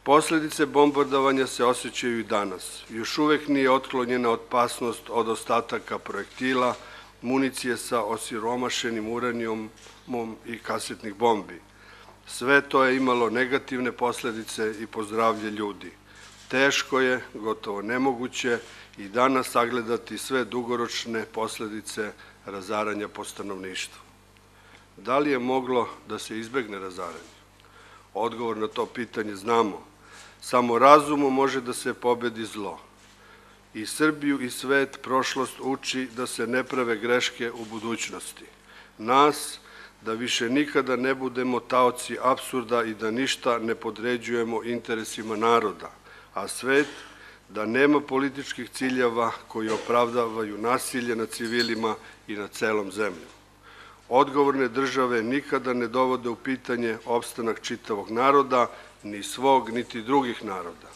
Posledice bombardovanja se osjećaju i danas. Još uvek nije otklonjena opasnost od ostataka projektila, municije sa osiromašenim uranijumom i kasetnih bombi. Sve to je imalo negativne posledice i po zdravlje ljudi. Teško je, gotovo nemoguće, i danas sagledati sve dugoročne posledice razaranja po stanovništvu. Da li je moglo da se izbegne razaranje? Odgovor na to pitanje znamo. Samo razumom može da se pobedi zlo. I Srbiju i svet prošlost uči da se ne prave greške u budućnosti. Nas da više nikada ne budemo taoci apsurda i da ništa ne podređujemo interesima naroda, a svet da nema političkih ciljeva koji opravdavaju nasilje nad civilima i nad celom zemljom. Odgovorne države nikada ne dovode u pitanje opstanak čitavog naroda, ni svog, niti drugih naroda.